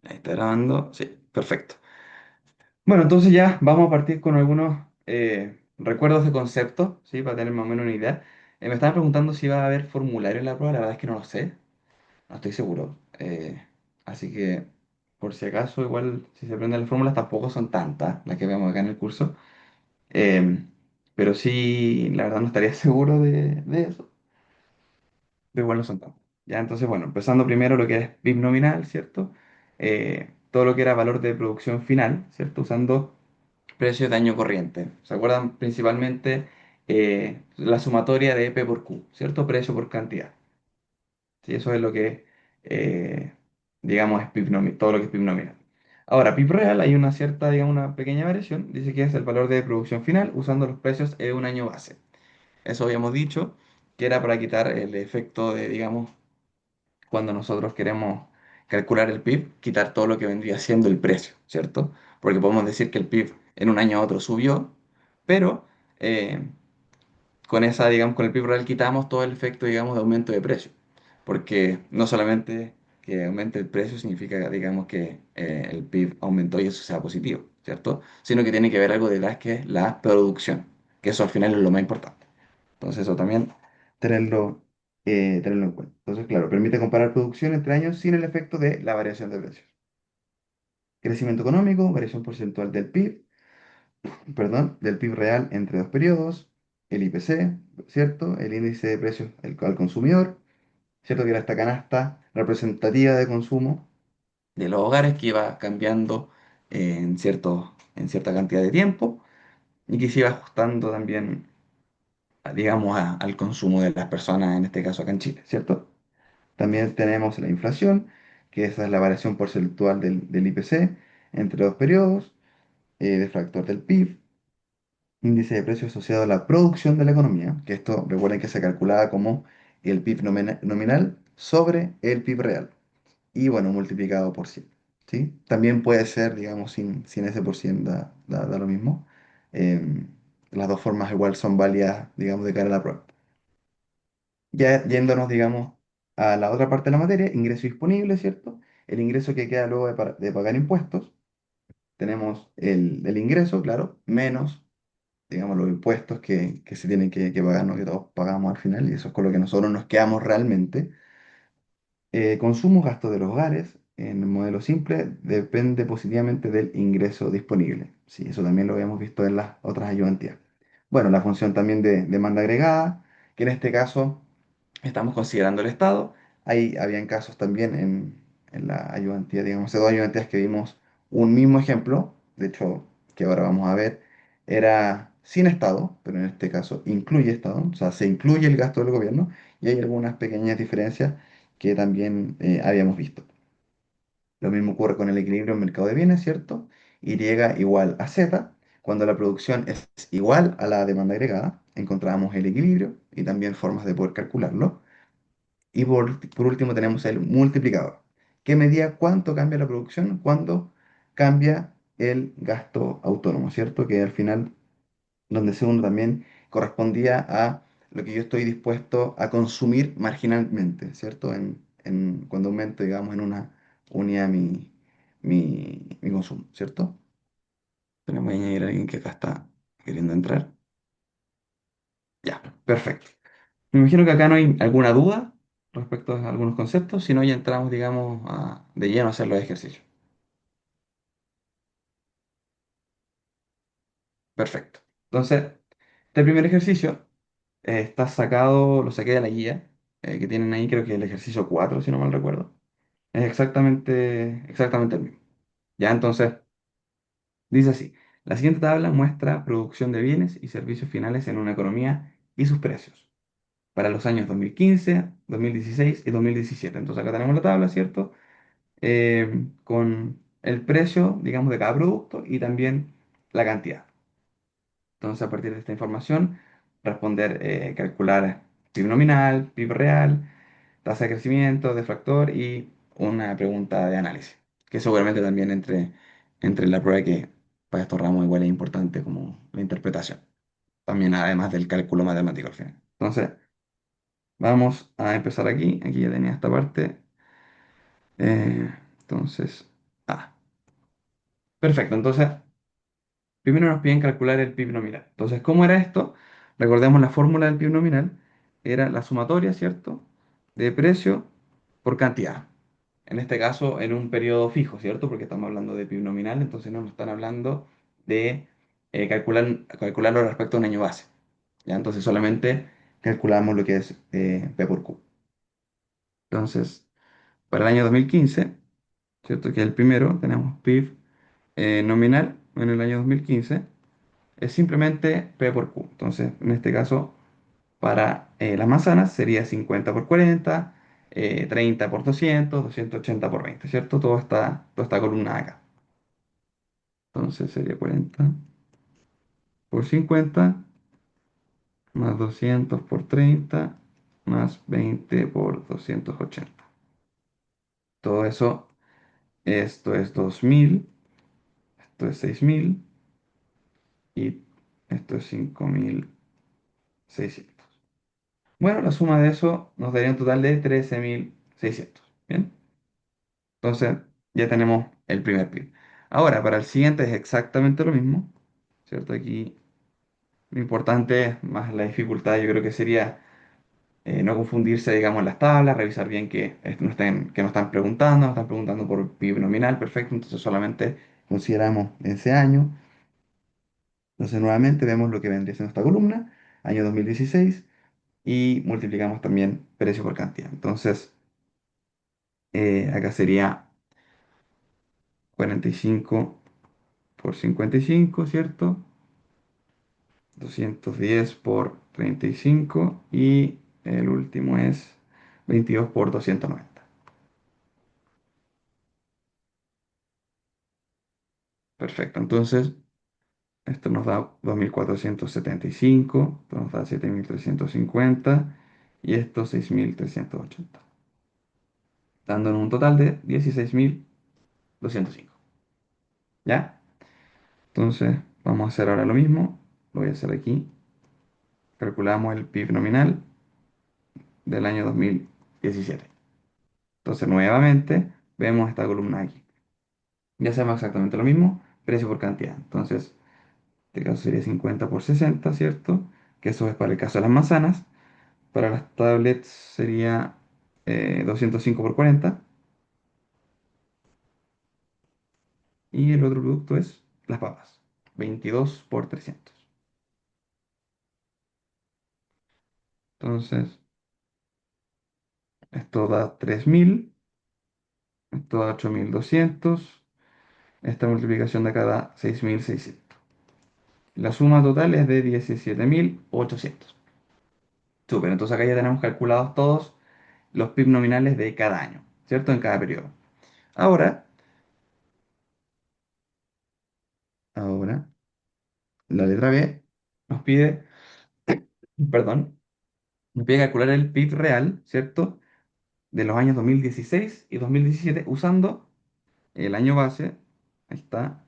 Ahí está grabando. Sí, perfecto. Bueno, entonces ya vamos a partir con algunos recuerdos de concepto, ¿sí? Para tener más o menos una idea. Me estaban preguntando si va a haber formulario en la prueba, la verdad es que no lo sé, no estoy seguro. Así que, por si acaso, igual si se aprenden las fórmulas, tampoco son tantas las que vemos acá en el curso. Eh, pero sí, la verdad no estaría seguro de eso, pero igual no son tantas. Ya, entonces, bueno, empezando primero lo que es PIB nominal, ¿cierto? Todo lo que era valor de producción final, ¿cierto? Usando precios de año corriente. ¿Se acuerdan? Principalmente la sumatoria de P por Q, ¿cierto? Precio por cantidad. ¿Sí? Eso es lo que, eh, digamos, es PIB todo lo que es PIB nominal. Ahora, PIB real, hay una cierta, digamos, una pequeña variación. Dice que es el valor de producción final usando los precios en un año base. Eso habíamos dicho que era para quitar el efecto de, digamos, cuando nosotros queremos calcular el PIB, quitar todo lo que vendría siendo el precio, ¿cierto? Porque podemos decir que el PIB en un año a otro subió, pero con esa, digamos, con el PIB real quitamos todo el efecto, digamos, de aumento de precio. Porque no solamente que aumente el precio significa, digamos, que el PIB aumentó y eso sea positivo, ¿cierto? Sino que tiene que ver algo detrás que es la producción, que eso al final es lo más importante. Entonces eso también tenerlo, tenerlo en cuenta. Entonces, claro, permite comparar producción entre años sin el efecto de la variación de precios. Crecimiento económico, variación porcentual del PIB, perdón, del PIB real entre dos periodos, el IPC, ¿cierto? El índice de precios al consumidor, ¿cierto? Que era esta canasta representativa de consumo de los hogares que iba cambiando en cierta cantidad de tiempo y que se iba ajustando también, digamos, al consumo de las personas, en este caso acá en Chile, ¿cierto? También tenemos la inflación, que esa es la variación porcentual del IPC entre dos periodos, defractor del PIB, índice de precio asociado a la producción de la economía, que esto recuerden que se calculaba como el PIB nominal sobre el PIB real, y bueno, multiplicado por 100, ¿sí? También puede ser, digamos, sin ese por 100 da lo mismo. Em, las dos formas igual son válidas, digamos, de cara a la prueba. Ya yéndonos, digamos, a la otra parte de la materia, ingreso disponible, ¿cierto? El ingreso que queda luego de pagar impuestos. Tenemos el ingreso, claro, menos, digamos, los impuestos que se tienen que pagar, ¿no? Que todos pagamos al final, y eso es con lo que nosotros nos quedamos realmente. Consumo, gasto de los hogares, en el modelo simple, depende positivamente del ingreso disponible. Sí, eso también lo habíamos visto en las otras ayudantías. Bueno, la función también de demanda agregada, que en este caso estamos considerando el Estado. Ahí habían casos también en la ayudantía, digamos, hace dos ayudantías que vimos un mismo ejemplo, de hecho, que ahora vamos a ver, era sin Estado, pero en este caso incluye Estado, o sea, se incluye el gasto del gobierno y hay algunas pequeñas diferencias que también habíamos visto. Lo mismo ocurre con el equilibrio en mercado de bienes, ¿cierto? Y igual a Z, cuando la producción es igual a la demanda agregada, encontramos el equilibrio y también formas de poder calcularlo. Y por último tenemos el multiplicador, que medía cuánto cambia la producción cuando cambia el gasto autónomo, ¿cierto? Que al final, donde segundo también correspondía a lo que yo estoy dispuesto a consumir marginalmente, ¿cierto? Cuando aumento, digamos, en una unidad mi consumo, ¿cierto? Tenemos que añadir a alguien que acá está queriendo entrar. Ya, perfecto. Me imagino que acá no hay alguna duda respecto a algunos conceptos, si no ya entramos, digamos, de lleno a hacer los ejercicios. Perfecto. Entonces, este primer ejercicio está sacado, lo saqué de la guía que tienen ahí, creo que el ejercicio 4 si no mal recuerdo. Es exactamente el mismo. Ya, entonces, dice así. La siguiente tabla muestra producción de bienes y servicios finales en una economía y sus precios para los años 2015, 2016 y 2017. Entonces, acá tenemos la tabla, ¿cierto? Con el precio, digamos, de cada producto y también la cantidad. Entonces, a partir de esta información, responder, calcular PIB nominal, PIB real, tasa de crecimiento, deflactor y una pregunta de análisis, que seguramente también entre la prueba que para estos ramos igual es importante como la interpretación, también además del cálculo matemático al final. Entonces, vamos a empezar aquí. Aquí ya tenía esta parte. Entonces, Ah, perfecto. Entonces, primero nos piden calcular el PIB nominal. Entonces, ¿cómo era esto? Recordemos la fórmula del PIB nominal. Era la sumatoria, ¿cierto? De precio por cantidad. En este caso, en un periodo fijo, ¿cierto? Porque estamos hablando de PIB nominal, entonces no nos están hablando de calcularlo respecto a un año base. ¿Ya? Entonces solamente calculamos lo que es P por Q. Entonces, para el año 2015, ¿cierto? Que es el primero, tenemos PIB nominal en el año 2015, es simplemente P por Q. Entonces, en este caso, para las manzanas sería 50 por 40, 30 por 200, 280 por 20, ¿cierto? Toda esta columna acá. Entonces sería 40 por 50 más 200 por 30 más 20 por 280. Todo eso, esto es 2000, esto es 6000 y esto es 5600. Bueno, la suma de eso nos daría un total de 13600. Bien, entonces ya tenemos el primer PIB. Ahora, para el siguiente es exactamente lo mismo, ¿cierto? Aquí lo importante, más la dificultad, yo creo que sería no confundirse, digamos, en las tablas, revisar bien que no están preguntando, no están preguntando por PIB nominal, perfecto, entonces solamente consideramos ese año. Entonces nuevamente vemos lo que vendría siendo esta columna, año 2016, y multiplicamos también precio por cantidad. Entonces, acá sería 45 por 55, ¿cierto? 210 por 35 y el último es 22 por 290. Perfecto, entonces esto nos da 2475, esto nos da 7350 y esto 6380, dándonos un total de 16205. ¿Ya? Entonces vamos a hacer ahora lo mismo, lo voy a hacer aquí. Calculamos el PIB nominal del año 2017. Entonces nuevamente vemos esta columna aquí. Ya hacemos exactamente lo mismo, precio por cantidad. Entonces, en este caso sería 50 por 60, ¿cierto? Que eso es para el caso de las manzanas. Para las tablets sería 205 por 40. Y el otro producto es las papas, 22 por 300. Entonces, esto da 3000, esto da 8200, esta multiplicación de acá da 6600. La suma total es de 17800. Súper, entonces acá ya tenemos calculados todos los PIB nominales de cada año, ¿cierto? En cada periodo. Ahora, ahora, la letra B nos pide, perdón, nos pide calcular el PIB real, ¿cierto? De los años 2016 y 2017 usando el año base, ahí está,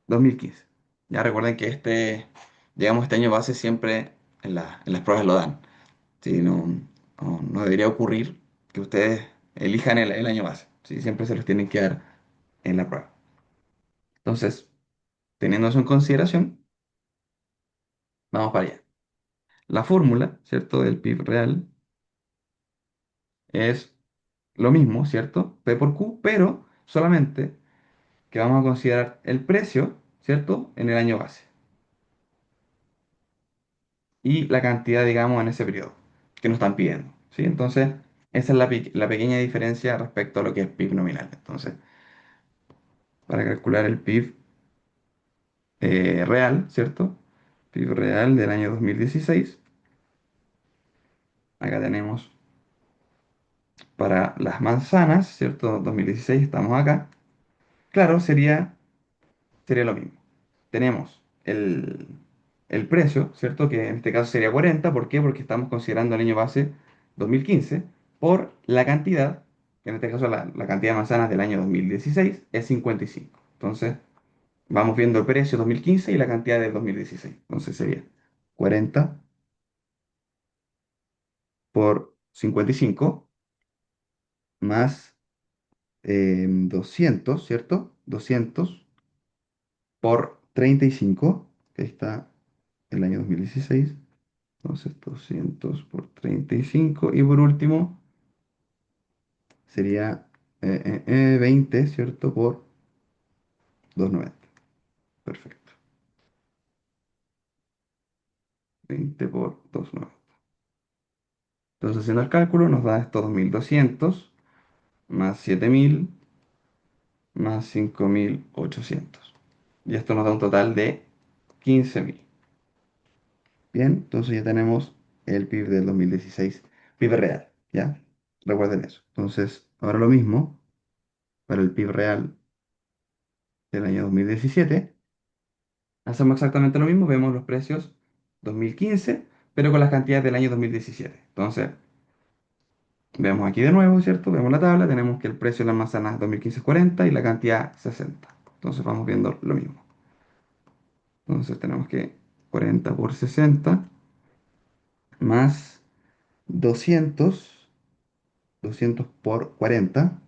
2015. Ya recuerden que digamos, este año base siempre en las pruebas lo dan. Sí, no debería ocurrir que ustedes elijan el año base. Sí, siempre se los tienen que dar en la prueba. Entonces, teniendo eso en consideración, vamos para allá. La fórmula, ¿cierto? Del PIB real es lo mismo, ¿cierto? P por Q, pero solamente que vamos a considerar el precio, ¿cierto? En el año base y la cantidad, digamos, en ese periodo que nos están pidiendo, ¿sí? Entonces, esa es la pequeña diferencia respecto a lo que es PIB nominal. Entonces, para calcular el PIB real, ¿cierto? PIB real del año 2016, acá tenemos para las manzanas, ¿cierto? 2016, estamos acá. Claro, sería lo mismo. Tenemos el precio, ¿cierto? Que en este caso sería 40. ¿Por qué? Porque estamos considerando el año base 2015 por la cantidad, que en este caso la cantidad de manzanas del año 2016 es 55. Entonces, vamos viendo el precio 2015 y la cantidad del 2016. Entonces sería 40 por 55 más 200, ¿cierto? 200 por 35, que ahí está el año 2016. Entonces, 200 por 35. Y por último, sería 20, ¿cierto? Por 290. Perfecto. 20 por 290. Entonces, haciendo el cálculo, nos da estos 2200 más 7000 más 5800. Y esto nos da un total de 15000. Bien, entonces ya tenemos el PIB del 2016, PIB real, ¿ya? Recuerden eso. Entonces, ahora lo mismo para el PIB real del año 2017. Hacemos exactamente lo mismo, vemos los precios 2015, pero con las cantidades del año 2017. Entonces, vemos aquí de nuevo, ¿cierto? Vemos la tabla, tenemos que el precio de la manzana 2015 es 40 y la cantidad 60. Entonces vamos viendo lo mismo. Entonces tenemos que 40 por 60 más 200, 200 por 40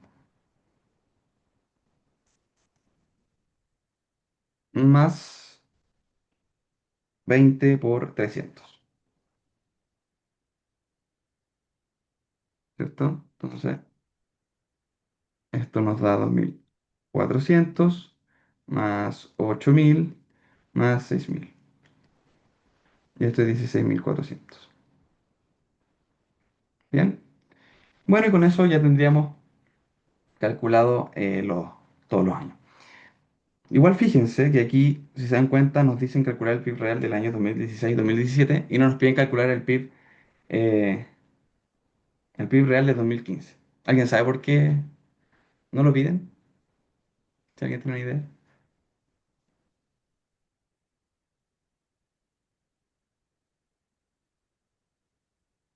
más 20 por 300, ¿cierto? Entonces esto nos da 2400 más 8000 más 6000. Y esto es 16400. Bien. Bueno, y con eso ya tendríamos calculado todos los años. Igual fíjense que aquí, si se dan cuenta, nos dicen calcular el PIB real del año 2016-2017 y no nos piden calcular el PIB real de 2015. ¿Alguien sabe por qué no lo piden? Si alguien tiene una idea.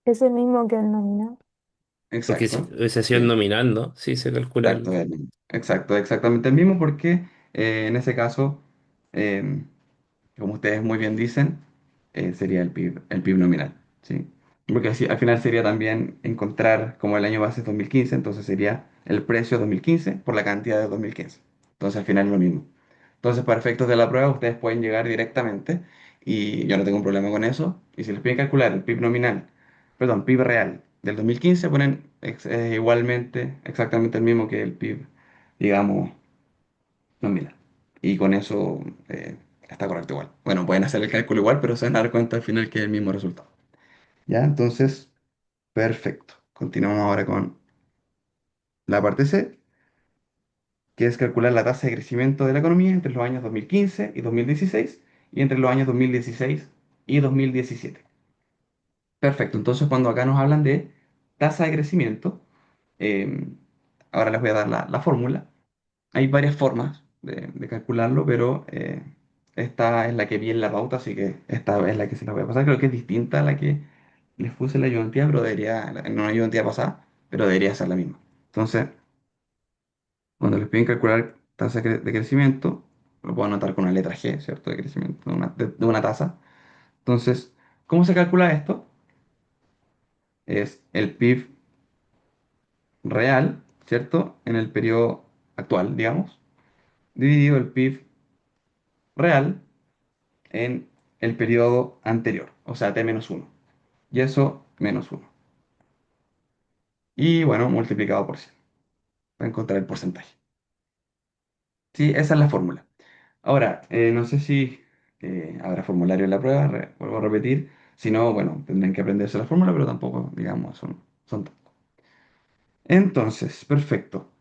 Es el mismo que el nominal. Exacto. Porque si hubiese sido el Sí, nominal, ¿no? Sí, se calcula exacto, el... exacto, exactamente el mismo porque en ese caso, eh, como ustedes muy bien dicen, sería el PIB nominal, ¿sí? Porque así, al final sería también encontrar como el año base es 2015, entonces sería el precio 2015 por la cantidad de 2015. Entonces al final es lo mismo. Entonces para efectos de la prueba ustedes pueden llegar directamente y yo no tengo un problema con eso. Y si les piden calcular el PIB nominal, perdón, PIB real del 2015, ponen igualmente, exactamente el mismo que el PIB, digamos, nominal. Y con eso está correcto igual. Bueno, pueden hacer el cálculo igual, pero se van a dar cuenta al final que es el mismo resultado. ¿Ya? Entonces, perfecto. Continuamos ahora con la parte C, que es calcular la tasa de crecimiento de la economía entre los años 2015 y 2016 y entre los años 2016 y 2017. Perfecto. Entonces, cuando acá nos hablan de tasa de crecimiento, eh, ahora les voy a dar la fórmula. Hay varias formas de calcularlo, pero esta es la que vi en la pauta, así que esta es la que se la voy a pasar. Creo que es distinta a la que les puse en la ayudantía, pero debería, en una ayudantía pasada, pero debería ser la misma. Entonces, cuando les piden calcular tasa de crecimiento, lo puedo anotar con una letra G, ¿cierto? De crecimiento de una tasa. Entonces, ¿cómo se calcula esto? Es el PIB real, ¿cierto? En el periodo actual, digamos, dividido el PIB real en el periodo anterior, o sea, T-1. Y eso, -1. Y bueno, multiplicado por 100 para encontrar el porcentaje. Sí, esa es la fórmula. Ahora, no sé si habrá formulario en la prueba, vuelvo a repetir. Si no, bueno, tendrán que aprenderse la fórmula, pero tampoco, digamos, son tantos. Entonces, perfecto.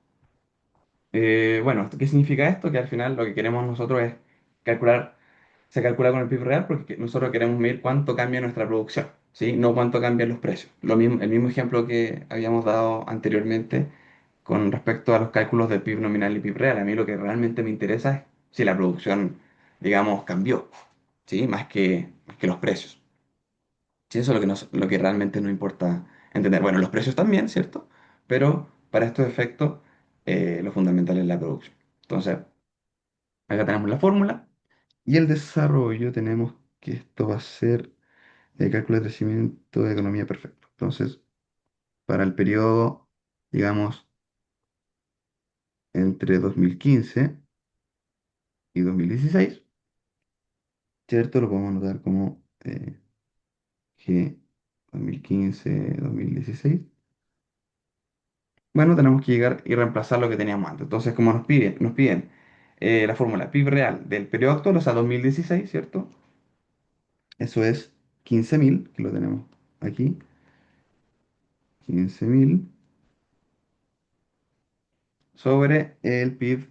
Bueno, ¿qué significa esto? Que al final lo que queremos nosotros es calcular, se calcula con el PIB real porque nosotros queremos medir cuánto cambia nuestra producción, ¿sí? No cuánto cambian los precios. Lo mismo, el mismo ejemplo que habíamos dado anteriormente con respecto a los cálculos del PIB nominal y PIB real. A mí lo que realmente me interesa es si la producción, digamos, cambió, ¿sí? Más que los precios. Sí, eso es lo que realmente nos importa entender. Bueno, los precios también, ¿cierto? Pero para estos efectos, lo fundamental es la producción. Entonces, acá tenemos la fórmula y el desarrollo tenemos que esto va a ser el cálculo de crecimiento de economía perfecto. Entonces, para el periodo, digamos, entre 2015 y 2016, ¿cierto? Lo podemos anotar como G 2015-2016. Bueno, tenemos que llegar y reemplazar lo que teníamos antes. Entonces, como nos piden la fórmula PIB real del periodo actual, o sea, 2016, ¿cierto? Eso es 15.000, que lo tenemos aquí, 15.000 sobre el PIB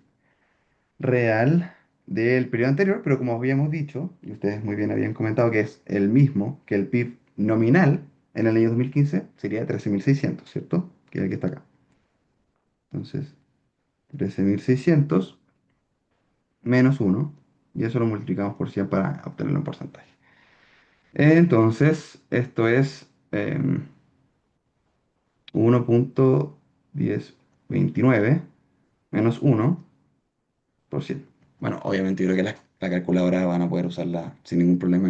real del periodo anterior, pero como habíamos dicho, y ustedes muy bien habían comentado que es el mismo que el PIB nominal en el año 2015, sería 13.600, ¿cierto? Que es el que está acá. Entonces, 13.600 menos uno, y eso lo multiplicamos por 100 para obtenerlo en porcentaje. Entonces, esto es 1,1029 menos 1%. Bueno, obviamente yo creo que la calculadora van a poder usarla sin ningún problema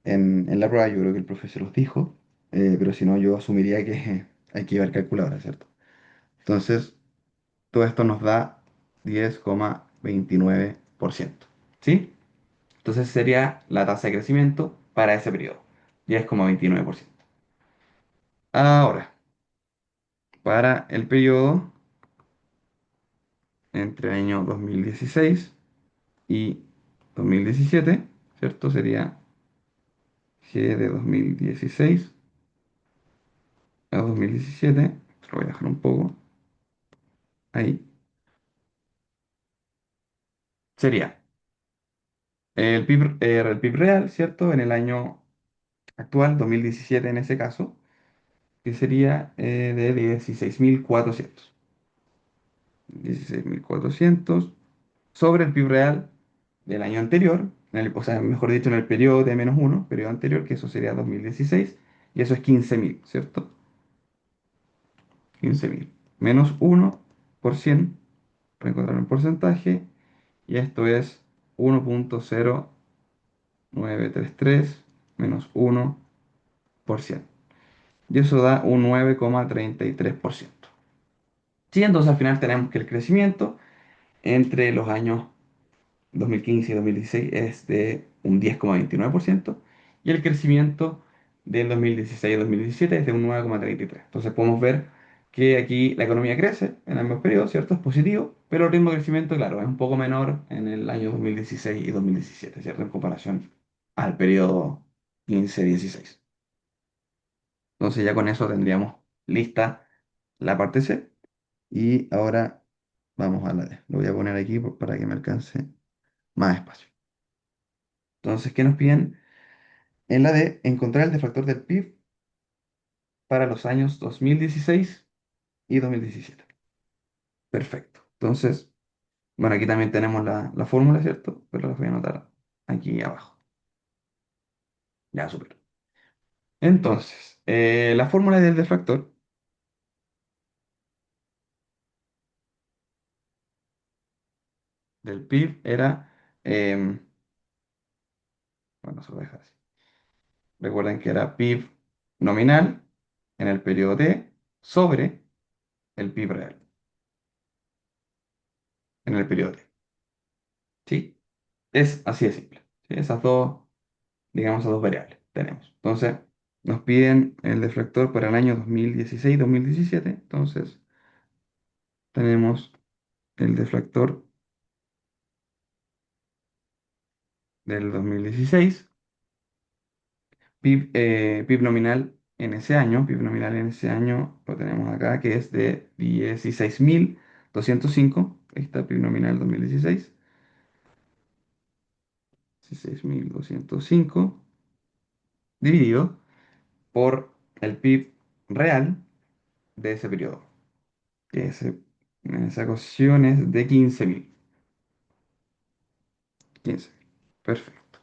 en la prueba. Yo creo que el profesor los dijo, pero si no, yo asumiría que hay que llevar calculadora, ¿cierto? Entonces, todo esto nos da 10,29%. ¿Sí? Entonces sería la tasa de crecimiento para ese periodo, 10,29%. Ahora, para el periodo entre el año 2016 y 2017, ¿cierto? Sería G de 2016 a 2017. Lo voy a dejar un poco ahí. Sería el PIB real, ¿cierto? En el año actual, 2017 en ese caso, que sería de 16.400. 16.400 sobre el PIB real del año anterior, o sea, mejor dicho, en el periodo de menos uno, periodo anterior, que eso sería 2016, y eso es 15.000, ¿cierto? 15.000 menos 1% para encontrar un porcentaje, y esto es 1,0933 menos 1%. Y eso da un 9,33%. Sí, entonces al final tenemos que el crecimiento entre los años 2015 y 2016 es de un 10,29% y el crecimiento del 2016 a 2017 es de un 9,33%. Entonces podemos ver que aquí la economía crece en ambos periodos, ¿cierto? Es positivo, pero el ritmo de crecimiento, claro, es un poco menor en el año 2016 y 2017, ¿cierto? En comparación al periodo 15-16. Entonces ya con eso tendríamos lista la parte C y ahora vamos a la D. Lo voy a poner aquí para que me alcance más espacio. Entonces, ¿qué nos piden? En la D, encontrar el deflactor del PIB para los años 2016 y 2017. Perfecto. Entonces, bueno, aquí también tenemos la fórmula, ¿cierto? Pero la voy a anotar aquí abajo. Ya, súper. Entonces, la fórmula del deflactor del PIB era, bueno, se lo voy a dejar así. Recuerden que era PIB nominal en el periodo T sobre el PIB real en el periodo T. ¿Sí? Es así de simple. ¿Sí? Esas dos, digamos, esas dos variables tenemos. Entonces, nos piden el deflector para el año 2016-2017. Entonces, tenemos el deflector del 2016, PIB nominal en ese año, PIB nominal en ese año lo tenemos acá, que es de 16.205. Ahí está PIB nominal 2016, 16.205 dividido por el PIB real de ese periodo, que en esa ecuación es de 15.000. 15. Perfecto.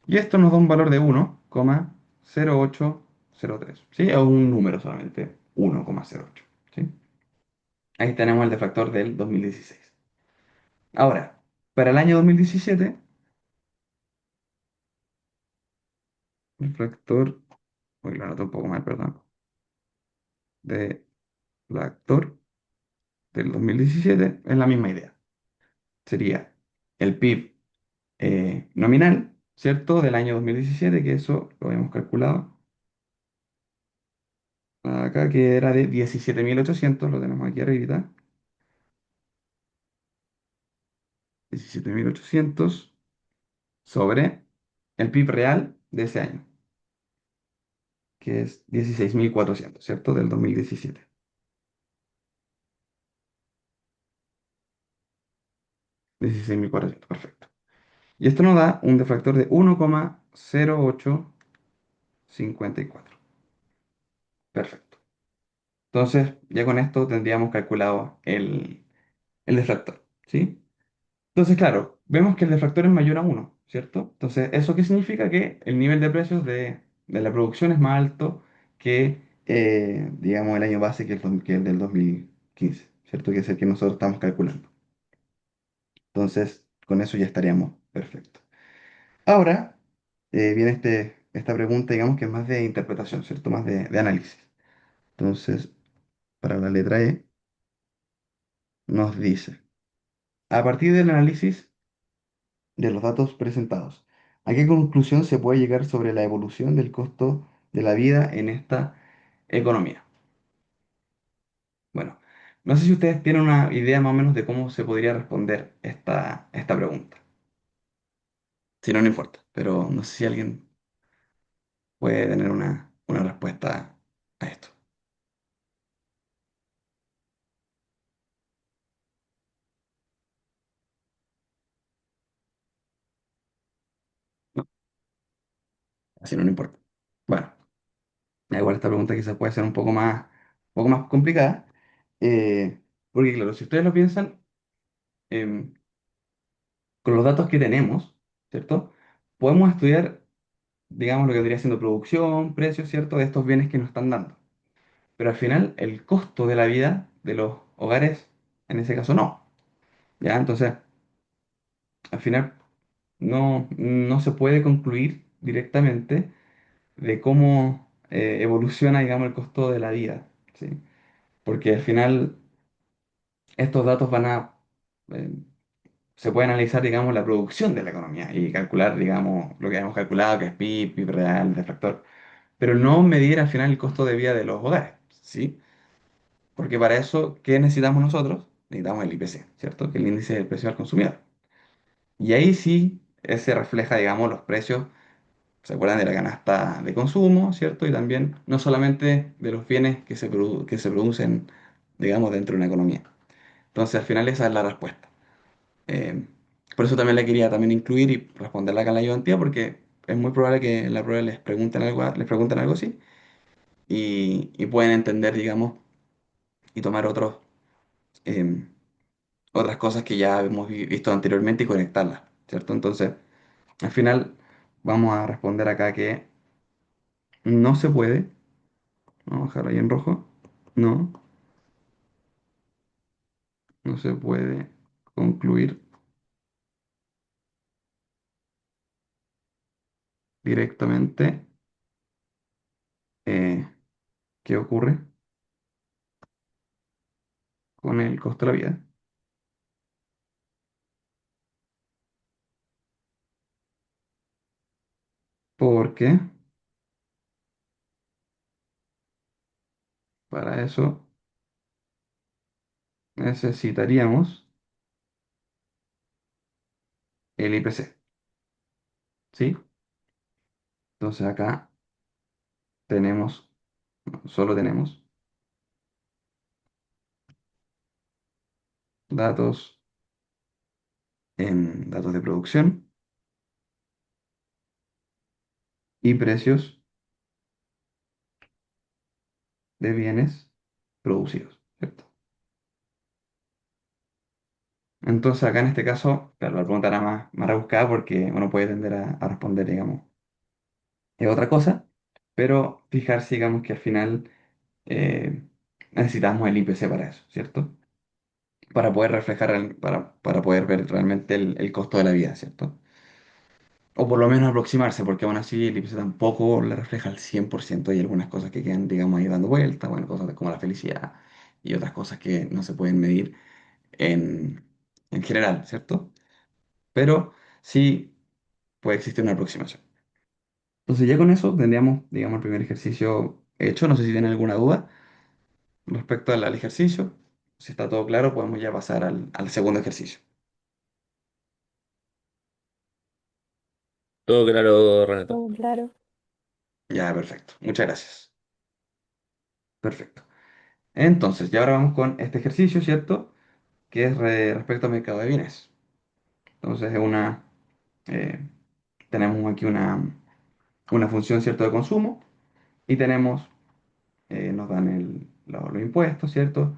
Y esto nos da un valor de 1,0803. ¿Sí? Es un número solamente, 1,08. ¿Sí? Ahí tenemos el deflactor del 2016. Ahora, para el año 2017, deflactor, uy, lo anoto un poco mal, perdón, deflactor del 2017 es la misma idea. Sería el PIB nominal, ¿cierto? Del año 2017, que eso lo habíamos calculado acá, que era de 17.800, lo tenemos aquí arriba, 17.800 sobre el PIB real de ese año, que es 16.400, ¿cierto? Del 2017. 16.400, perfecto. Y esto nos da un defractor de 1,0854. Perfecto. Entonces, ya con esto tendríamos calculado el defractor, ¿sí? Entonces, claro, vemos que el defractor es mayor a uno, ¿cierto? Entonces, ¿eso qué significa? Que el nivel de precios de la producción es más alto que, digamos, el año base, que el del 2015, ¿cierto? Que es el que nosotros estamos calculando. Entonces, con eso ya estaríamos perfectos. Ahora, viene esta pregunta, digamos, que es más de interpretación, ¿cierto? Más de análisis. Entonces, para la letra E, nos dice, a partir del análisis de los datos presentados, ¿a qué conclusión se puede llegar sobre la evolución del costo de la vida en esta economía? Bueno, no sé si ustedes tienen una idea más o menos de cómo se podría responder esta pregunta. Si no, no importa, pero no sé si alguien puede tener una respuesta a esto. No, así no, no importa. Bueno, igual esta pregunta quizás puede ser un poco más complicada, eh, porque claro, si ustedes lo piensan, em, con los datos que tenemos, ¿cierto? Podemos estudiar, digamos, lo que vendría siendo producción, precios, ¿cierto? De estos bienes que nos están dando. Pero al final, el costo de la vida de los hogares, en ese caso, no. ¿Ya? Entonces, al final, no se puede concluir directamente de cómo evoluciona, digamos, el costo de la vida, ¿sí? Porque al final, estos datos eh, se puede analizar, digamos, la producción de la economía y calcular, digamos, lo que hemos calculado, que es PIB, PIB real, deflactor, pero no medir al final el costo de vida de los hogares, ¿sí? Porque para eso, ¿qué necesitamos nosotros? Necesitamos el IPC, ¿cierto? Que es el índice del precio al consumidor. Y ahí sí se refleja, digamos, los precios, se acuerdan de la canasta de consumo, ¿cierto? Y también no solamente de los bienes que se producen, digamos, dentro de una economía. Entonces, al final esa es la respuesta. Eh, por eso también la quería también incluir y responderla acá en la ayudantía, porque es muy probable que en la prueba les pregunten algo así y pueden entender, digamos, y tomar eh, otras cosas que ya hemos visto anteriormente y conectarlas, ¿cierto? Entonces, al final vamos a responder acá que no se puede, vamos a dejarlo ahí en rojo, no, no se puede concluir directamente eh, qué ocurre con el costo de la vida, porque para eso necesitaríamos el IPC, ¿sí? Entonces acá tenemos, solo tenemos datos en datos de producción y precios de bienes producidos, ¿cierto? Entonces acá en este caso, claro, la pregunta era más rebuscada porque uno puede tender a responder, digamos, es otra cosa, pero fijarse, digamos, que al final eh, necesitamos el IPC para eso, ¿cierto? Para poder reflejar, para poder ver realmente el costo de la vida, ¿cierto? O por lo menos aproximarse, porque aún así el IPC tampoco le refleja al 100% y algunas cosas que quedan, digamos, ahí dando vueltas, bueno, cosas como la felicidad y otras cosas que no se pueden medir en, en general, ¿cierto? Pero sí puede existir una aproximación. Entonces ya con eso tendríamos, digamos, el primer ejercicio hecho. No sé si tienen alguna duda respecto al ejercicio. Si está todo claro, podemos ya pasar al segundo ejercicio. Todo claro, Renato. Todo claro. Ya, perfecto. Muchas gracias. Perfecto. Entonces, ya ahora vamos con este ejercicio, ¿cierto? Que es respecto al mercado de bienes. Entonces, eh, tenemos aquí una función, ¿cierto? De consumo y tenemos, nos dan los impuestos, ¿cierto?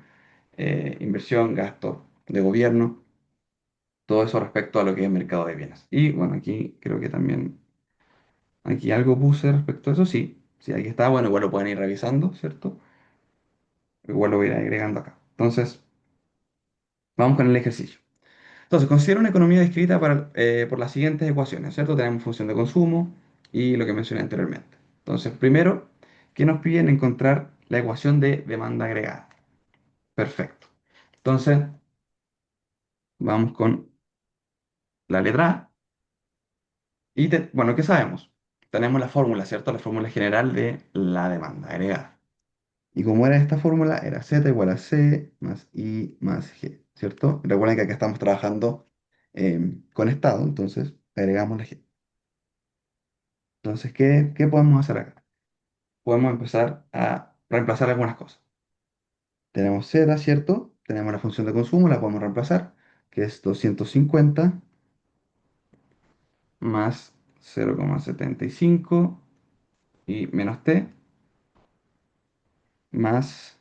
Inversión, gasto de gobierno, todo eso respecto a lo que es mercado de bienes. Y bueno, aquí creo que también, aquí algo puse respecto a eso, sí, sí, aquí está, bueno, igual lo pueden ir revisando, ¿cierto? Igual lo voy a ir agregando acá. Entonces, vamos con el ejercicio. Entonces, considera una economía descrita por las siguientes ecuaciones, ¿cierto? Tenemos función de consumo y lo que mencioné anteriormente. Entonces, primero, ¿qué nos piden? Encontrar la ecuación de demanda agregada. Perfecto. Entonces, vamos con la letra A. Y, bueno, ¿qué sabemos? Tenemos la fórmula, ¿cierto? La fórmula general de la demanda agregada. Y como era esta fórmula, era Z igual a C más I más G, ¿cierto? Recuerden que acá estamos trabajando con estado, entonces agregamos la G. Entonces, ¿qué podemos hacer acá? Podemos empezar a reemplazar algunas cosas. Tenemos Z, ¿cierto? Tenemos la función de consumo, la podemos reemplazar, que es 250 más 0,75 y menos T más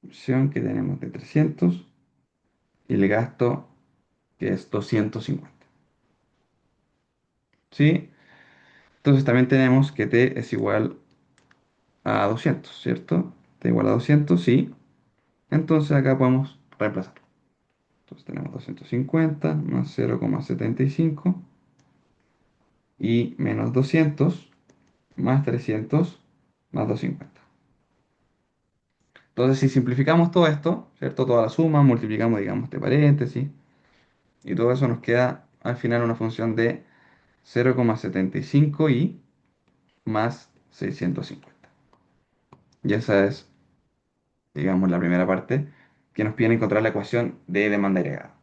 opción que tenemos de 300 y el gasto que es 250. ¿Sí? Entonces también tenemos que T es igual a 200, ¿cierto? T igual a 200, sí. Entonces acá podemos reemplazar. Entonces tenemos 250 más 0,75 y menos 200 más 300 más 250. Entonces si simplificamos todo esto, ¿cierto? Toda la suma, multiplicamos, digamos, este paréntesis y todo eso nos queda al final una función de 0,75 y más 650. Y esa es, digamos, la primera parte que nos pide encontrar la ecuación de demanda agregada.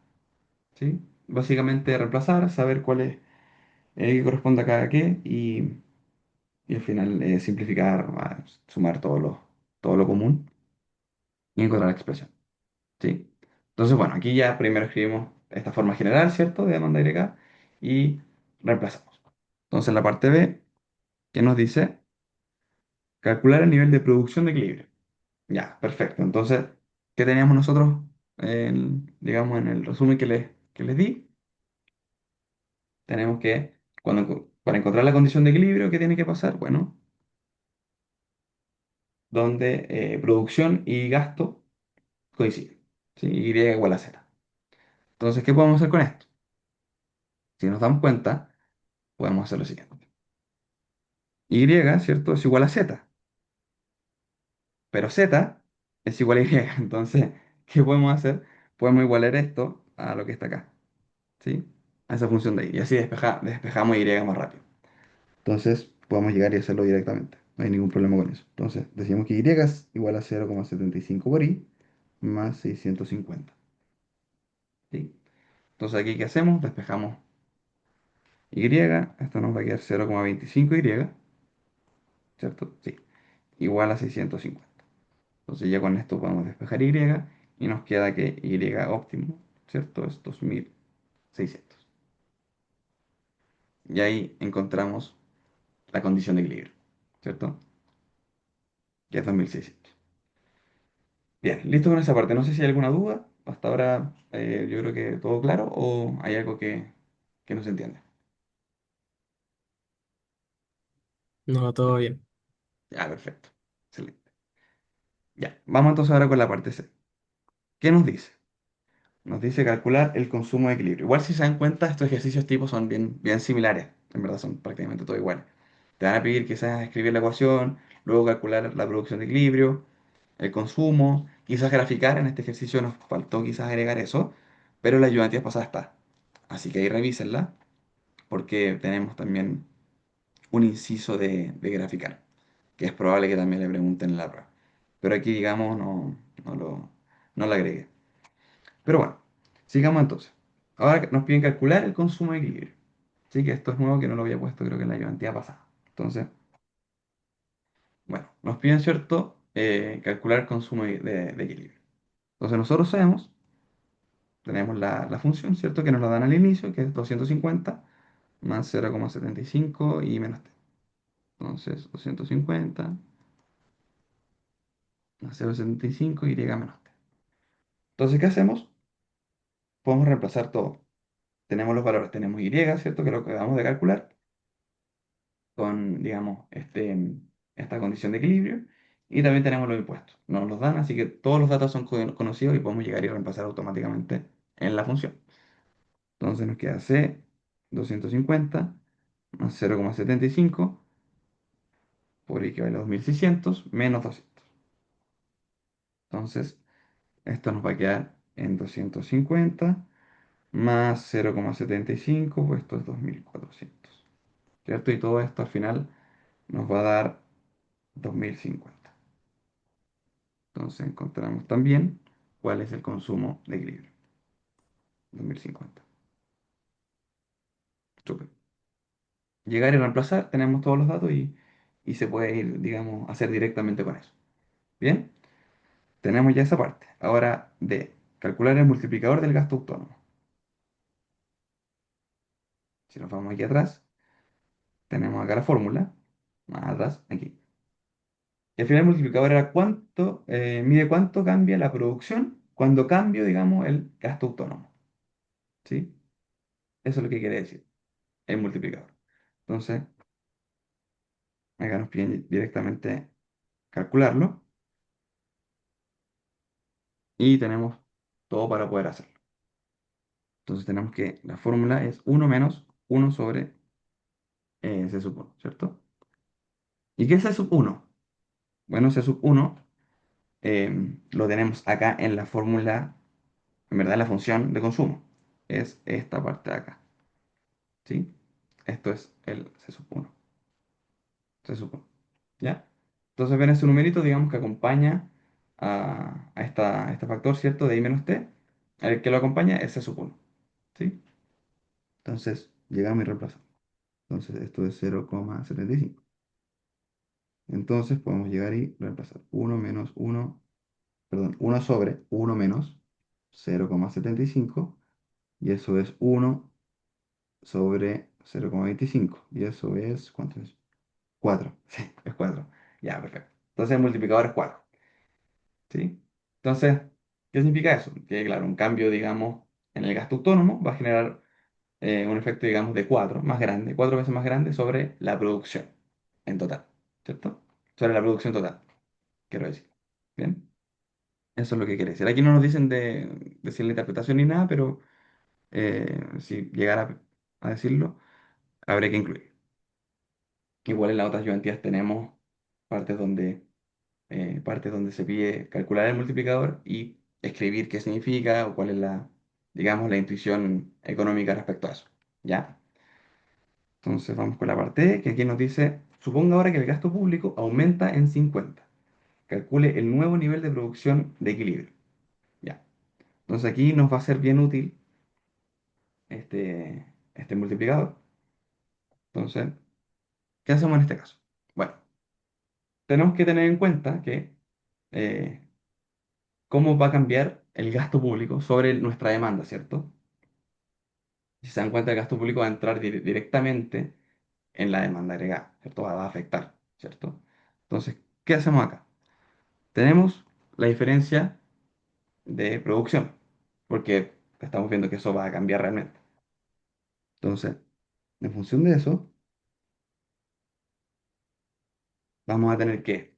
¿Sí? Básicamente reemplazar, saber cuál es qué corresponde a cada qué y al final simplificar, sumar todo lo común y encontrar la expresión. ¿Sí? Entonces, bueno, aquí ya primero escribimos esta forma general, ¿cierto? De demanda agregada y reemplazamos. Entonces, la parte B, ¿qué nos dice? Calcular el nivel de producción de equilibrio. Ya, perfecto. Entonces, ¿qué teníamos nosotros, digamos, en el resumen que les di? Tenemos que, para encontrar la condición de equilibrio, ¿qué tiene que pasar? Bueno, donde producción y gasto coinciden. ¿Sí? Y igual a Z. Entonces, ¿qué podemos hacer con esto? Si nos damos cuenta, podemos hacer lo siguiente. Y, ¿cierto? Es igual a Z, pero Z es igual a Y. Entonces, ¿qué podemos hacer? Podemos igualar esto a lo que está acá, ¿sí? A esa función de ahí. Y así despejamos Y más rápido. Entonces, podemos llegar y hacerlo directamente. No hay ningún problema con eso. Entonces, decimos que Y es igual a 0,75 por Y más 650, ¿sí? Entonces, aquí, ¿qué hacemos? Despejamos Y. Esto nos va a quedar 0,25 Y, ¿cierto? Sí. Igual a 650. Entonces ya con esto podemos despejar y nos queda que Y óptimo, ¿cierto? Es 2600. Y ahí encontramos la condición de equilibrio, ¿cierto? Que es 2600. Bien, listo con esa parte. No sé si hay alguna duda. Hasta ahora yo creo que todo claro o hay algo que no se entiende. No, todo bien. Ya, perfecto. Excelente. Ya, vamos entonces ahora con la parte C. ¿Qué nos dice? Nos dice calcular el consumo de equilibrio. Igual si se dan cuenta, estos ejercicios tipos son bien similares. En verdad son prácticamente todos iguales. Te van a pedir quizás escribir la ecuación, luego calcular la producción de equilibrio, el consumo, quizás graficar, en este ejercicio nos faltó quizás agregar eso, pero la ayudantía pasada está. Así que ahí revísenla, porque tenemos también un inciso de graficar, que es probable que también le pregunten en la prueba. Pero aquí, digamos, no lo agregué. Pero bueno, sigamos entonces. Ahora nos piden calcular el consumo de equilibrio. Así que esto es nuevo que no lo había puesto, creo que en la ayudantía pasada. Entonces, bueno, nos piden, ¿cierto? Calcular el consumo de equilibrio. Entonces nosotros sabemos, tenemos la función, ¿cierto? Que nos la dan al inicio, que es 250 más 0,75 y menos t. Entonces, 250 más 0,75 y menos t. Entonces, ¿qué hacemos? Podemos reemplazar todo. Tenemos los valores, tenemos y, ¿cierto? Que es lo que acabamos de calcular, con, digamos, esta condición de equilibrio. Y también tenemos los impuestos. Nos los dan, así que todos los datos son conocidos y podemos llegar y reemplazar automáticamente en la función. Entonces nos queda C 250 más 0,75 por I que vale 2600 menos 200. Entonces esto nos va a quedar en 250 más 0,75, pues esto es 2400. ¿Cierto? Y todo esto al final nos va a dar 2050. Entonces encontramos también cuál es el consumo de equilibrio. 2050. Súper. Llegar y reemplazar, tenemos todos los datos y se puede ir, digamos, hacer directamente con eso. Bien, tenemos ya esa parte. Ahora de calcular el multiplicador del gasto autónomo. Si nos vamos aquí atrás, tenemos acá la fórmula, más atrás, aquí. Y al final el multiplicador era cuánto, mide cuánto cambia la producción cuando cambio, digamos, el gasto autónomo. ¿Sí? Eso es lo que quiere decir el multiplicador. Entonces, acá nos piden directamente calcularlo y tenemos todo para poder hacerlo. Entonces tenemos que la fórmula es uno menos uno sobre C sub 1, ¿cierto? ¿Y qué es C sub 1? Bueno, C sub 1 lo tenemos acá en la fórmula, en verdad en la función de consumo. Es esta parte de acá, ¿sí? Esto es el C sub 1. C sub 1, ¿ya? Entonces ven ese numerito, digamos que acompaña a este factor, ¿cierto? De I menos T. El que lo acompaña es C sub 1, ¿sí? Entonces llegamos y reemplazamos. Entonces esto es 0,75. Entonces podemos llegar y reemplazar uno menos uno, perdón, uno sobre uno menos 0,75 y eso es uno sobre 0,25 y eso es, ¿cuánto es? 4. Sí, es 4. Ya, perfecto. Entonces el multiplicador es 4. ¿Sí? Entonces, ¿qué significa eso? Que claro, un cambio, digamos, en el gasto autónomo va a generar un efecto, digamos, de 4 más grande, 4 veces más grande sobre la producción en total, ¿cierto? Sobre la producción total, quiero decir. ¿Bien? Eso es lo que quiere decir. Aquí no nos dicen de decir la interpretación ni nada, pero si llegara a decirlo, habría que incluir. Igual en las otras ayudantías tenemos partes donde se pide calcular el multiplicador y escribir qué significa o cuál es digamos, la intuición económica respecto a eso. ¿Ya? Entonces vamos con la parte E, que aquí nos dice, suponga ahora que el gasto público aumenta en 50. Calcule el nuevo nivel de producción de equilibrio. Ya. Entonces aquí nos va a ser bien útil este multiplicador. Entonces, ¿qué hacemos en este caso? Bueno, tenemos que tener en cuenta que eh, cómo va a cambiar el gasto público sobre nuestra demanda, ¿cierto? Si se dan cuenta, el gasto público va a entrar directamente en la demanda agregada, ¿cierto? Va a afectar, ¿cierto? Entonces, ¿qué hacemos acá? Tenemos la diferencia de producción, porque estamos viendo que eso va a cambiar realmente. Entonces, en función de eso, vamos a tener que,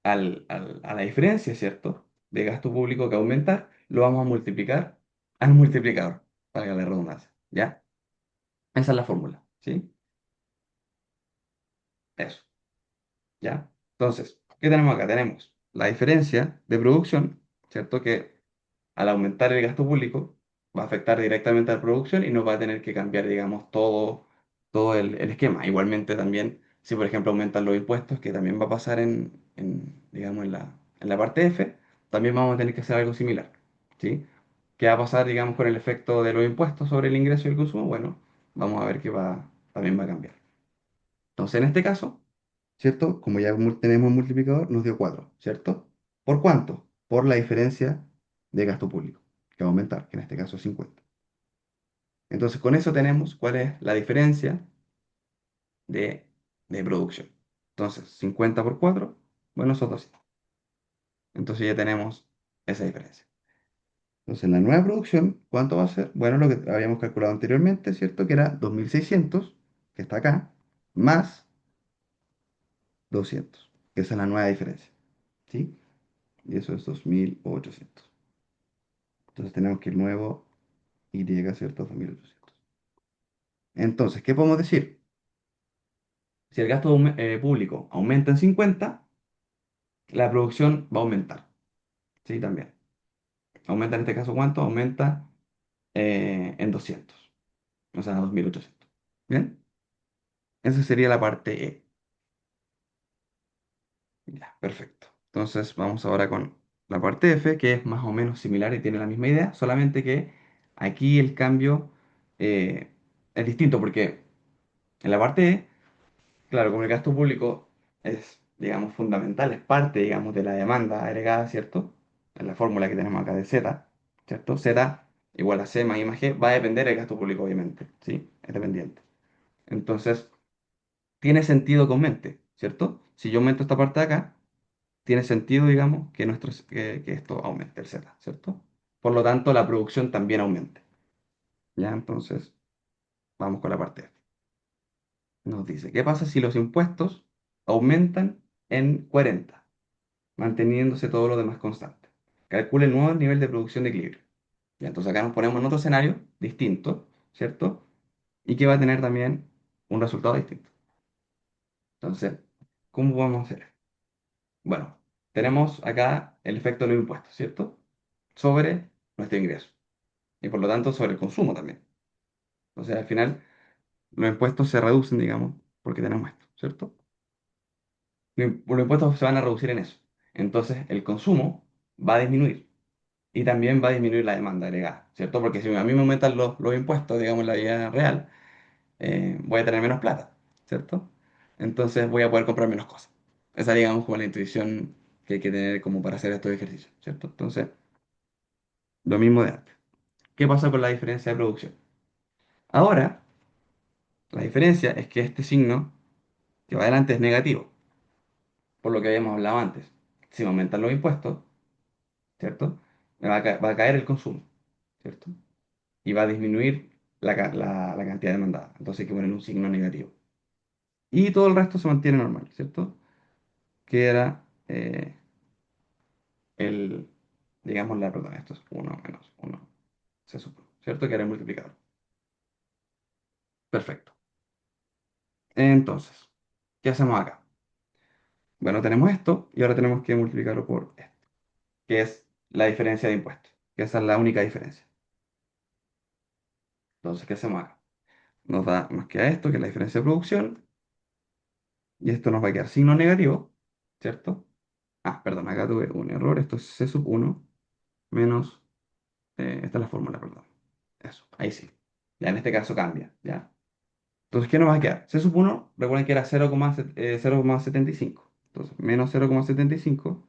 a la diferencia, ¿cierto? De gasto público que aumentar, lo vamos a multiplicar al multiplicador, para la redundancia, ¿ya? Esa es la fórmula, ¿sí? Eso, ¿ya? Entonces, ¿qué tenemos acá? Tenemos la diferencia de producción, ¿cierto? Que al aumentar el gasto público va a afectar directamente a la producción y nos va a tener que cambiar, digamos, todo el esquema. Igualmente también, si por ejemplo aumentan los impuestos, que también va a pasar digamos, en la parte F, también vamos a tener que hacer algo similar, ¿sí? ¿Qué va a pasar, digamos, con el efecto de los impuestos sobre el ingreso y el consumo? Bueno, vamos a ver que también va a cambiar. Entonces, en este caso, ¿cierto? Como ya tenemos un multiplicador, nos dio 4, ¿cierto? ¿Por cuánto? Por la diferencia de gasto público, que va a aumentar, que en este caso es 50. Entonces, con eso tenemos cuál es la diferencia de, de producción. Entonces, 50 por 4, bueno, son 200. Entonces ya tenemos esa diferencia. Entonces, la nueva producción, ¿cuánto va a ser? Bueno, lo que habíamos calculado anteriormente, ¿cierto? Que era 2600, que está acá, más 200, que esa es la nueva diferencia, ¿sí? Y eso es 2800. Entonces tenemos que el nuevo Y, ¿cierto? 2800. Entonces, ¿qué podemos decir? Si el gasto público aumenta en 50, la producción va a aumentar. ¿Sí? También. ¿Aumenta en este caso cuánto? Aumenta en 200. O sea, 2800. ¿Bien? Esa sería la parte E. Ya, perfecto. Entonces vamos ahora con la parte F, que es más o menos similar y tiene la misma idea, solamente que aquí el cambio es distinto porque en la parte E, claro, como el gasto público es, digamos, fundamental, es parte, digamos, de la demanda agregada, ¿cierto? En la fórmula que tenemos acá de Z, ¿cierto? Z igual a C más I más G va a depender del gasto público, obviamente, ¿sí? Es dependiente. Entonces, tiene sentido que aumente, ¿cierto? Si yo aumento esta parte de acá, tiene sentido, digamos, que esto aumente el Z, ¿cierto? Por lo tanto, la producción también aumente. ¿Ya? Entonces, vamos con la parte F. Nos dice, ¿qué pasa si los impuestos aumentan en 40, manteniéndose todo lo demás constante? Calcule el nuevo nivel de producción de equilibrio. Ya, entonces acá nos ponemos en otro escenario distinto, ¿cierto? Y que va a tener también un resultado distinto. Entonces, ¿cómo vamos a hacer? Bueno, tenemos acá el efecto de los impuestos, ¿cierto? Sobre nuestro ingreso y por lo tanto sobre el consumo también. O sea, al final los impuestos se reducen, digamos, porque tenemos esto, ¿cierto? Los impuestos se van a reducir en eso. Entonces el consumo va a disminuir y también va a disminuir la demanda agregada, ¿cierto? Porque si a mí me aumentan los impuestos, digamos, en la vida real, voy a tener menos plata, ¿cierto? Entonces voy a poder comprar menos cosas. Esa, digamos, como la intuición que hay que tener como para hacer estos ejercicios, ¿cierto? Entonces, lo mismo de antes. ¿Qué pasa con la diferencia de producción? Ahora, la diferencia es que este signo que va adelante es negativo, por lo que habíamos hablado antes. Si me aumentan los impuestos, ¿cierto? Va a caer el consumo, ¿cierto? Y va a disminuir la cantidad demandada. Entonces hay que poner un signo negativo. Y todo el resto se mantiene normal, ¿cierto? Que era el, digamos, perdón, esto es uno menos uno se supone, ¿cierto? Que era el multiplicador. Perfecto. Entonces, ¿qué hacemos acá? Bueno, tenemos esto y ahora tenemos que multiplicarlo por esto, que es la diferencia de impuestos, que esa es la única diferencia. Entonces, ¿qué hacemos acá? Nos da más que a esto, que es la diferencia de producción, y esto nos va a quedar signo negativo, ¿cierto? Ah, perdón, acá tuve un error, esto es C sub 1 menos, esta es la fórmula, perdón. Eso, ahí sí. Ya en este caso cambia, ¿ya? Entonces, ¿qué nos va a quedar? C sub 1, recuerden que era 0,75. Entonces, menos 0,75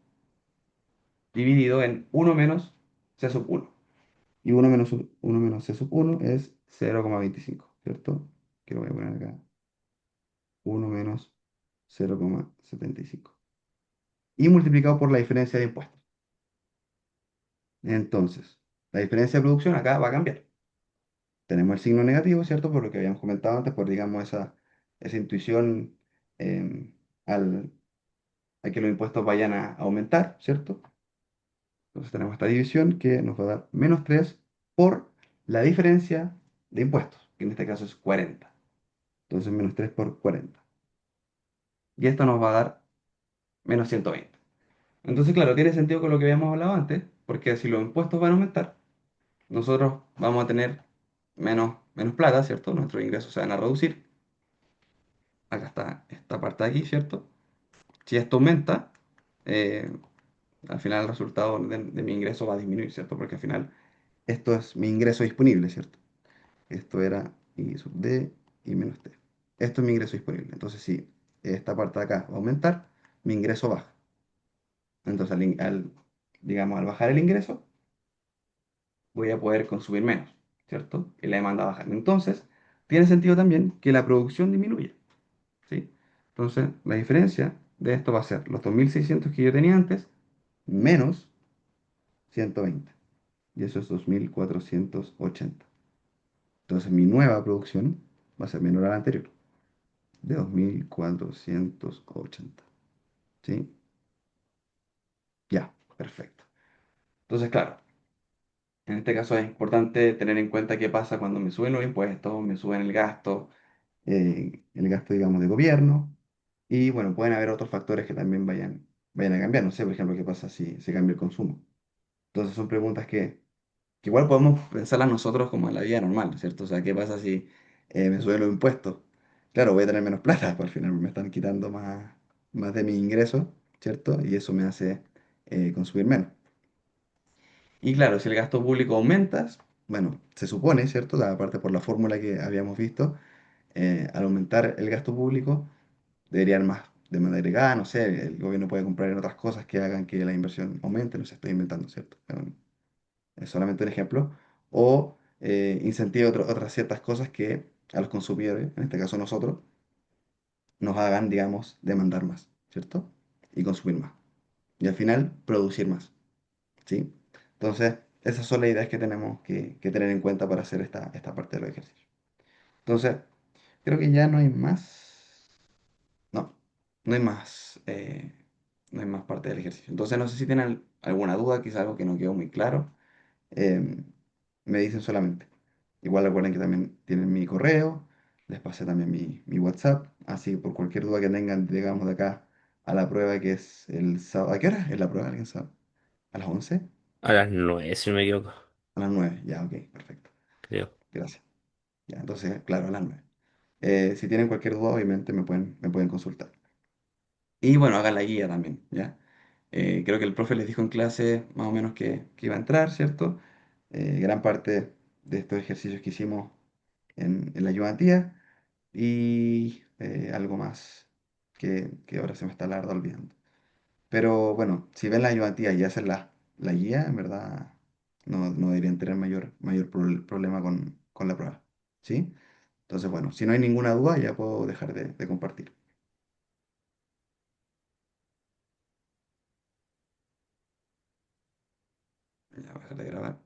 dividido en uno menos C sub 1. Y uno menos C sub 1 es 0,25, ¿cierto? Que lo voy a poner acá. Uno menos 0,75. Y multiplicado por la diferencia de impuestos. Entonces, la diferencia de producción acá va a cambiar. Tenemos el signo negativo, ¿cierto? Por lo que habíamos comentado antes, por digamos esa intuición eh, al, a que los impuestos vayan a aumentar, ¿cierto? Entonces tenemos esta división que nos va a dar menos 3 por la diferencia de impuestos, que en este caso es 40. Entonces menos 3 por 40. Y esto nos va a dar menos 120. Entonces, claro, tiene sentido con lo que habíamos hablado antes, porque si los impuestos van a aumentar, nosotros vamos a tener menos plata, ¿cierto? Nuestros ingresos se van a reducir. Acá está esta parte de aquí, ¿cierto? Si esto aumenta, eh, al final el resultado de mi ingreso va a disminuir, ¿cierto? Porque al final esto es mi ingreso disponible, ¿cierto? Esto era I sub D y menos T. Esto es mi ingreso disponible. Entonces, si esta parte de acá va a aumentar, mi ingreso baja. Entonces, digamos, al bajar el ingreso, voy a poder consumir menos, ¿cierto? Y la demanda baja. Entonces, tiene sentido también que la producción disminuya, ¿sí? Entonces, la diferencia de esto va a ser los 2.600 que yo tenía antes menos 120. Y eso es 2.480. Entonces, mi nueva producción va a ser menor a la anterior, de 2.480. ¿Sí? Ya, perfecto. Entonces, claro, en este caso es importante tener en cuenta qué pasa cuando me suben los impuestos, me suben el gasto, digamos, de gobierno. Y bueno, pueden haber otros factores que también vayan a cambiar. No sé, por ejemplo, qué pasa si se cambia el consumo. Entonces son preguntas que igual podemos pensarlas nosotros como en la vida normal, ¿cierto? O sea, ¿qué pasa si me suben los impuestos? Claro, voy a tener menos plata, pues al final me están quitando más de mi ingreso, ¿cierto? Y eso me hace consumir menos. Y claro, si el gasto público aumenta, bueno, se supone, ¿cierto? Aparte por la fórmula que habíamos visto, al aumentar el gasto público, deberían más demanda agregada, no sé, el gobierno puede comprar en otras cosas que hagan que la inversión aumente, no se estoy inventando, ¿cierto? Es solamente un ejemplo. O incentive otras ciertas cosas que a los consumidores, en este caso nosotros, nos hagan, digamos, demandar más, ¿cierto? Y consumir más. Y al final, producir más, ¿sí? Entonces, esas son las ideas que tenemos que tener en cuenta para hacer esta parte de los ejercicios. Entonces, creo que ya no hay más. No, no hay más. No hay más parte del ejercicio. Entonces, no sé si tienen alguna duda, quizá algo que no quedó muy claro. em, Me dicen solamente. Igual recuerden que también tienen mi correo, les pasé también mi WhatsApp, así que por cualquier duda que tengan, digamos, de acá a la prueba que es el sábado. ¿A qué hora es la prueba? ¿Alguien sabe? ¿A las 11? A las 9, si no me equivoco, A las 9. Ya, ok, perfecto. creo. Gracias. Ya, entonces, claro, a las 9. Si tienen cualquier duda, obviamente me pueden consultar. Y bueno, hagan la guía también, ¿ya? Creo que el profe les dijo en clase más o menos que iba a entrar, ¿cierto? Gran parte de estos ejercicios que hicimos en la ayudantía y algo más que ahora se me está la verdad olvidando. Pero bueno, si ven la ayudantía y hacen la guía, en verdad no deberían tener mayor problema con la prueba, ¿sí? Entonces, bueno, si no hay ninguna duda, ya puedo dejar de compartir. Ya voy a dejar de grabar.